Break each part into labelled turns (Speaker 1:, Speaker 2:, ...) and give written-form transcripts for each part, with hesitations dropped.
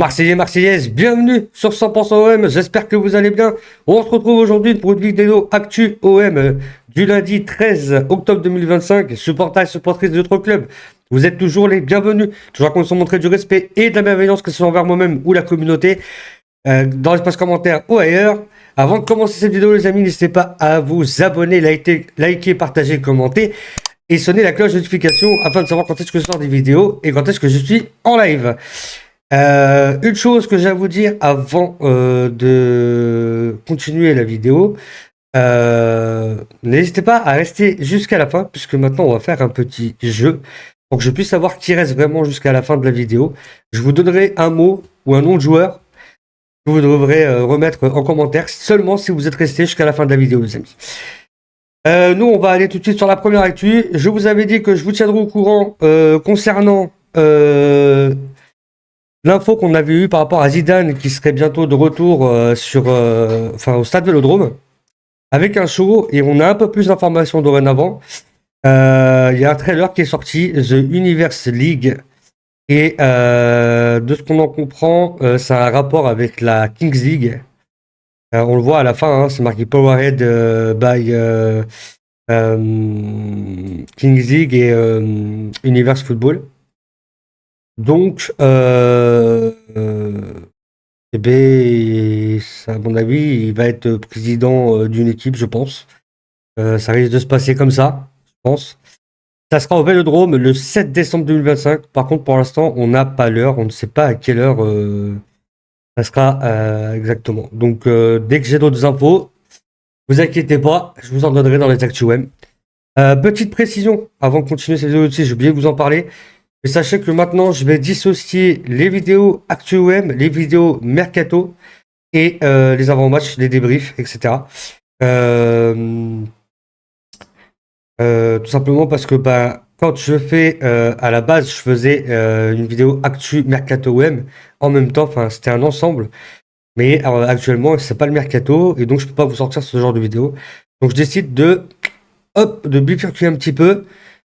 Speaker 1: Marseillais, Marseillaise, bienvenue sur 100% OM, j'espère que vous allez bien. On se retrouve aujourd'hui pour une vidéo Actu OM du lundi 13 octobre 2025. Supporters et supportrices de notre club, vous êtes toujours les bienvenus. Toujours qu'on se montrer du respect et de la bienveillance, que ce soit envers moi-même ou la communauté, dans l'espace commentaire ou ailleurs. Avant de commencer cette vidéo, les amis, n'hésitez pas à vous abonner, liker, partager, commenter et sonner la cloche de notification afin de savoir quand est-ce que je sors des vidéos et quand est-ce que je suis en live. Une chose que j'ai à vous dire avant de continuer la vidéo, n'hésitez pas à rester jusqu'à la fin, puisque maintenant on va faire un petit jeu pour que je puisse savoir qui reste vraiment jusqu'à la fin de la vidéo. Je vous donnerai un mot ou un nom de joueur que vous devrez remettre en commentaire seulement si vous êtes resté jusqu'à la fin de la vidéo, les amis. Nous, on va aller tout de suite sur la première actu. Je vous avais dit que je vous tiendrai au courant concernant l'info qu'on avait eue par rapport à Zidane qui serait bientôt de retour au stade Vélodrome avec un show, et on a un peu plus d'informations dorénavant. Il y a un trailer qui est sorti, The Universe League, et de ce qu'on en comprend, ça a un rapport avec la Kings League. On le voit à la fin, hein, c'est marqué Powerhead by Kings League et Universe Football. Donc, eh ben, à mon avis, il va être président d'une équipe, je pense. Ça risque de se passer comme ça, je pense. Ça sera au Vélodrome le 7 décembre 2025. Par contre, pour l'instant, on n'a pas l'heure. On ne sait pas à quelle heure ça sera exactement. Donc, dès que j'ai d'autres infos, vous inquiétez pas, je vous en donnerai dans les actus web. Petite précision, avant de continuer cette vidéo aussi, j'ai oublié de vous en parler. Mais sachez que maintenant, je vais dissocier les vidéos Actu OM, les vidéos Mercato et les avant-matchs, les débriefs, etc. Tout simplement parce que quand je fais, à la base, je faisais une vidéo Actu Mercato OM en même temps, enfin c'était un ensemble. Mais actuellement, c'est pas le Mercato et donc je peux pas vous sortir ce genre de vidéo. Donc je décide de bifurquer un petit peu.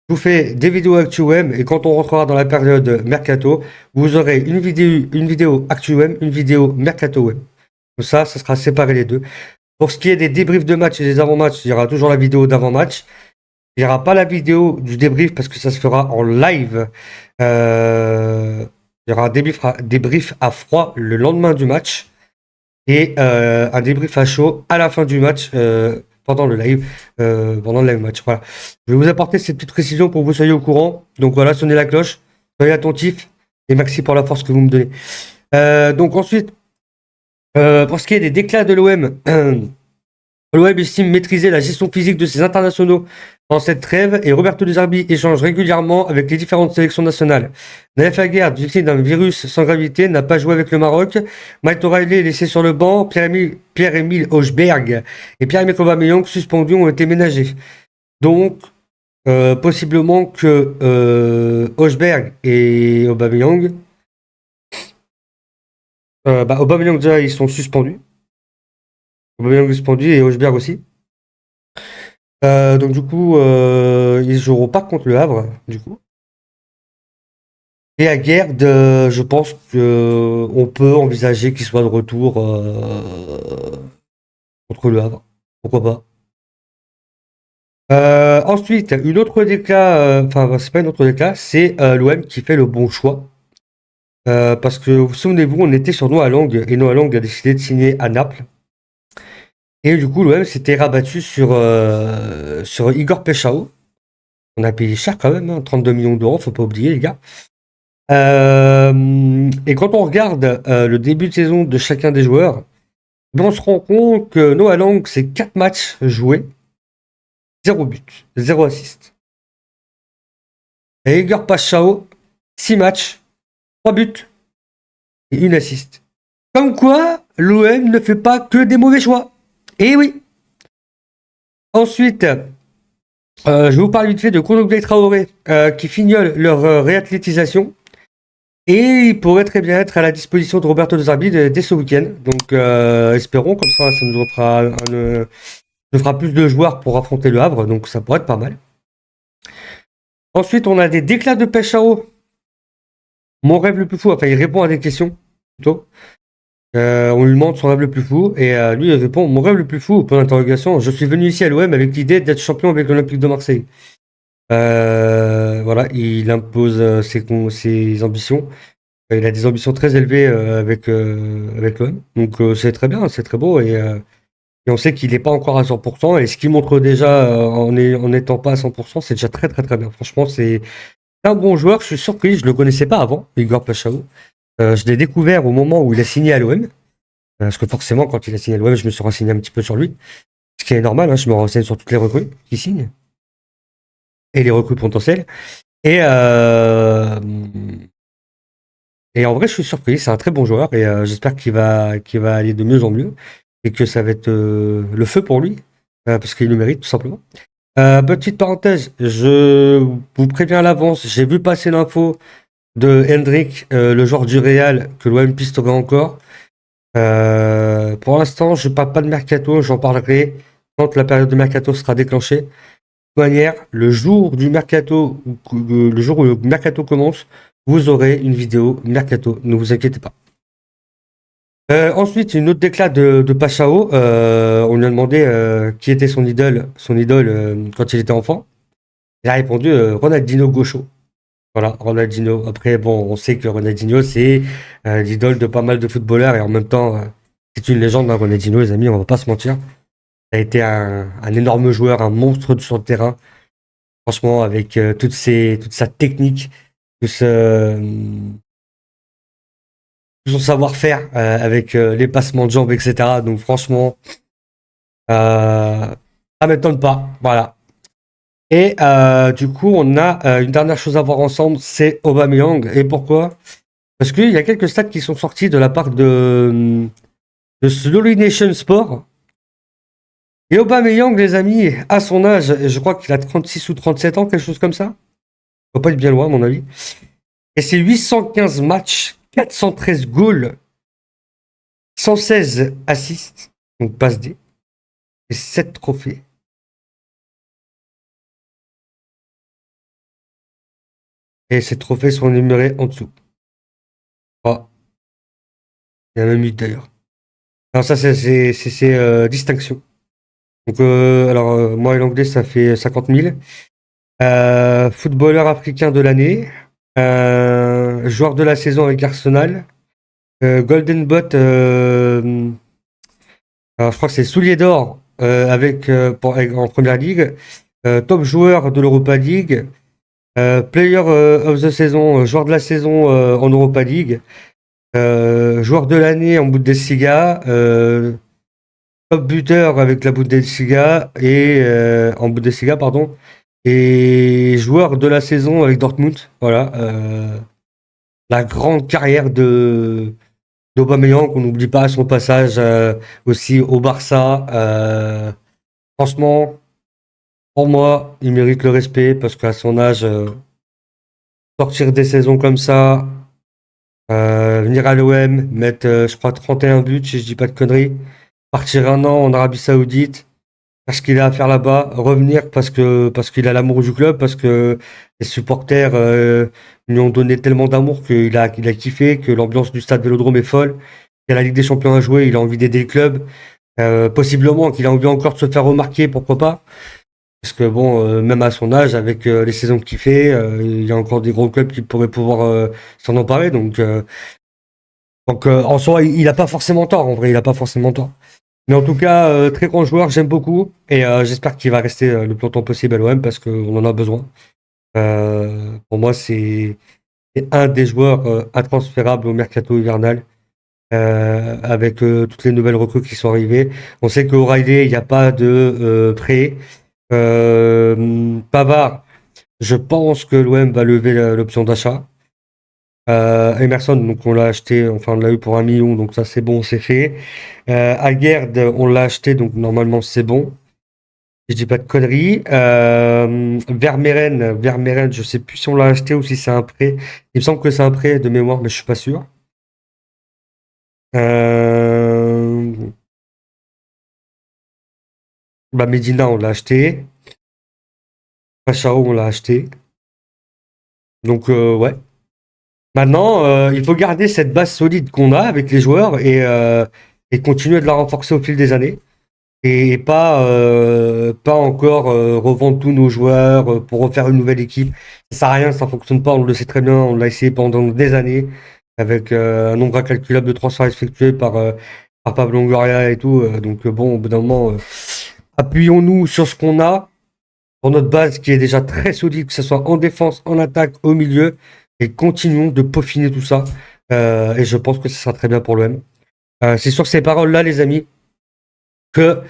Speaker 1: Je vous fais des vidéos Actu OM et quand on rentrera dans la période Mercato, vous aurez une vidéo Actu OM, une vidéo Mercato OM. Comme ça sera séparé les deux. Pour ce qui est des débriefs de match et des avant-matchs, il y aura toujours la vidéo d'avant-match. Il n'y aura pas la vidéo du débrief parce que ça se fera en live. Il y aura un débrief à froid le lendemain du match et un débrief à chaud à la fin du match. Pendant le live match. Voilà. Je vais vous apporter cette petite précision pour que vous soyez au courant. Donc voilà, sonnez la cloche, soyez attentifs et merci pour la force que vous me donnez. Donc ensuite, pour ce qui est des déclats de l'OM, l'OM estime maîtriser la gestion physique de ses internationaux en cette trêve et Roberto De Zerbi échange régulièrement avec les différentes sélections nationales. Naïf Aguerd, victime d'un virus sans gravité, n'a pas joué avec le Maroc. Mike O'Reilly est laissé sur le banc. Pierre-Emile Hochberg et Pierre-Emerick Aubameyang suspendus ont été ménagés. Donc, possiblement que Hochberg et Aubameyang, Aubameyang déjà ils sont suspendus. Aubameyang est suspendu et Hochberg aussi. Donc du coup, ils joueront pas contre le Havre, du coup. Et à Aguerd, je pense que on peut envisager qu'il soit de retour contre le Havre. Pourquoi pas. Ensuite, une autre déclat, c'est pas une autre déclat, c'est l'OM qui fait le bon choix. Parce que vous souvenez-vous, on était sur Noah Lang et Noah Lang a décidé de signer à Naples. Et du coup, l'OM s'était rabattu sur Igor Pechao. On a payé cher quand même, hein, 32 millions d'euros, faut pas oublier les gars. Et quand on regarde le début de saison de chacun des joueurs, on se rend compte que Noah Lang, c'est 4 matchs joués, 0 but, 0 assist. Et Igor Pechao, 6 matchs, 3 buts et 1 assist. Comme quoi, l'OM ne fait pas que des mauvais choix. Et oui. Ensuite, je vous parle vite fait de Kounougbé Traoré qui fignole leur réathlétisation. Et il pourrait très bien être à la disposition de Roberto De Zerbi dès ce week-end. Donc espérons, comme ça nous fera plus de joueurs pour affronter le Havre. Donc ça pourrait être pas mal. Ensuite, on a des déclats de Pechao. Mon rêve le plus fou, enfin il répond à des questions. plutôt. On lui demande son rêve le plus fou et lui il répond mon rêve le plus fou, point d'interrogation, je suis venu ici à l'OM avec l'idée d'être champion avec l'Olympique de Marseille. Voilà, il impose ses ambitions. Il a des ambitions très élevées avec l'OM. Donc c'est très bien, c'est très beau et on sait qu'il n'est pas encore à 100%. Et ce qu'il montre déjà en n'étant pas à 100%, c'est déjà très très très bien. Franchement, c'est un bon joueur. Je suis surpris, je ne le connaissais pas avant, Igor Pachao. Je l'ai découvert au moment où il a signé à l'OM. Parce que forcément, quand il a signé à l'OM, je me suis renseigné un petit peu sur lui. Ce qui est normal, hein, je me renseigne sur toutes les recrues qui signent et les recrues potentielles. Et, euh, et en vrai, je suis surpris. C'est un très bon joueur et j'espère qu'il va aller de mieux en mieux et que ça va être le feu pour lui parce qu'il le mérite tout simplement. Petite parenthèse, je vous préviens à l'avance, j'ai vu passer l'info de Hendrik, le joueur du Real, que l'OM pisterait encore. Pour l'instant, je ne parle pas de mercato, j'en parlerai quand la période de mercato sera déclenchée. De toute manière, le jour du mercato, le jour où le mercato commence, vous aurez une vidéo mercato, ne vous inquiétez pas. Ensuite, une autre déclat de Pachao. On lui a demandé qui était son idole quand il était enfant. Il a répondu Ronaldinho Gaucho. Voilà, Ronaldinho. Après, bon, on sait que Ronaldinho, c'est l'idole de pas mal de footballeurs et en même temps, c'est une légende, hein, Ronaldinho, les amis, on va pas se mentir. Il a été un énorme joueur, un monstre sur le terrain. Franchement, avec toute sa technique, tout, ce, tout son savoir-faire avec les passements de jambes, etc. Donc, franchement, ça m'étonne pas. Voilà. Et du coup, on a une dernière chose à voir ensemble, c'est Aubameyang. Et pourquoi? Parce qu'il y a quelques stats qui sont sortis de la part de Slowly Nation Sport. Et Aubameyang, les amis, à son âge, je crois qu'il a 36 ou 37 ans, quelque chose comme ça. Il ne va pas être bien loin, à mon avis. Et c'est 815 matchs, 413 goals, 116 assists, donc passe D, et 7 trophées. Et ces trophées sont énumérés en dessous. Ah, il y en a même 8 d'ailleurs. Alors ça, c'est distinction. Donc, moi et l'anglais, ça fait 50 000. Footballeur africain de l'année. Joueur de la saison avec Arsenal. Golden Bot, alors je crois que c'est soulier d'or en première ligue. Top joueur de l'Europa League. Player of the saison, joueur de la saison en Europa League. Joueur de l'année en Bundesliga. Top buteur avec la Bundesliga et en Bundesliga, pardon. Et joueur de la saison avec Dortmund. Voilà. La grande carrière de d'Aubameyang, qu'on n'oublie pas son passage aussi au Barça. Franchement, pour moi, il mérite le respect parce qu'à son âge, sortir des saisons comme ça, venir à l'OM, mettre, je crois, 31 buts, si je dis pas de conneries, partir un an en Arabie Saoudite, parce qu'il a à faire là-bas, revenir parce qu'il a l'amour du club, parce que les supporters lui ont donné tellement d'amour qu'il a kiffé, que l'ambiance du stade Vélodrome est folle. Il y a la Ligue des Champions à jouer, il a envie d'aider le club. Possiblement qu'il a envie encore de se faire remarquer, pourquoi pas. Parce que bon, même à son âge, avec les saisons qu'il fait, il y a encore des gros clubs qui pourraient pouvoir s'en emparer. Donc en soi, il n'a pas forcément tort, en vrai, il n'a pas forcément tort. Mais en tout cas, très grand joueur, j'aime beaucoup. Et j'espère qu'il va rester le plus longtemps possible à l'OM parce qu'on en a besoin. Pour moi, c'est un des joueurs intransférables au mercato hivernal. Avec toutes les nouvelles recrues qui sont arrivées. On sait qu'au O'Reilly, il n'y a pas de prêt. Pavard, je pense que l'OM va lever l'option d'achat. Emerson, donc on l'a acheté, enfin on l'a eu pour 1 million, donc ça c'est bon, c'est fait. Aguerd, on l'a acheté, donc normalement c'est bon. Je dis pas de conneries. Vermeeren, je sais plus si on l'a acheté ou si c'est un prêt. Il me semble que c'est un prêt de mémoire, mais je suis pas sûr. Euh, Medina, on l'a acheté. Pachao, on l'a acheté. Donc, ouais. Maintenant, il faut garder cette base solide qu'on a avec les joueurs et continuer de la renforcer au fil des années. Et pas encore revendre tous nos joueurs pour refaire une nouvelle équipe. Ça sert à rien, ça fonctionne pas, on le sait très bien, on l'a essayé pendant des années avec un nombre incalculable de transferts effectués par Pablo Longoria et tout. Donc bon, au bout d'un moment, appuyons-nous sur ce qu'on a, pour notre base qui est déjà très solide, que ce soit en défense, en attaque, au milieu, et continuons de peaufiner tout ça. Et je pense que ce sera très bien pour l'OM. C'est sur ces paroles-là, les amis, que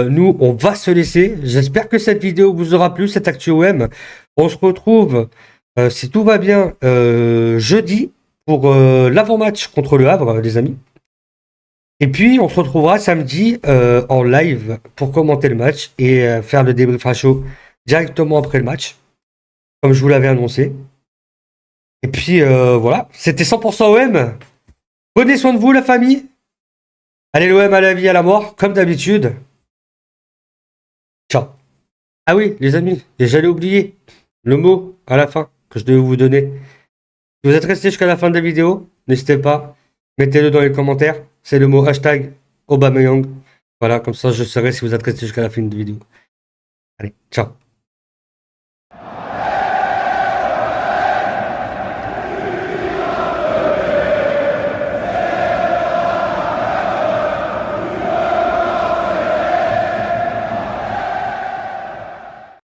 Speaker 1: nous, on va se laisser. J'espère que cette vidéo vous aura plu, cette Actu OM. On se retrouve, si tout va bien, jeudi pour l'avant-match contre le Havre, les amis. Et puis, on se retrouvera samedi en live pour commenter le match et faire le débrief à chaud directement après le match, comme je vous l'avais annoncé. Et puis, voilà, c'était 100% OM. Prenez soin de vous, la famille. Allez, l'OM à la vie, à la mort, comme d'habitude. Ciao. Ah oui, les amis, et j'allais oublier le mot à la fin que je devais vous donner. Si vous êtes resté jusqu'à la fin de la vidéo, n'hésitez pas, mettez-le dans les commentaires. C'est le mot hashtag Aubameyang. Voilà, comme ça je saurai si vous êtes resté jusqu'à la fin de la vidéo. Allez, ciao.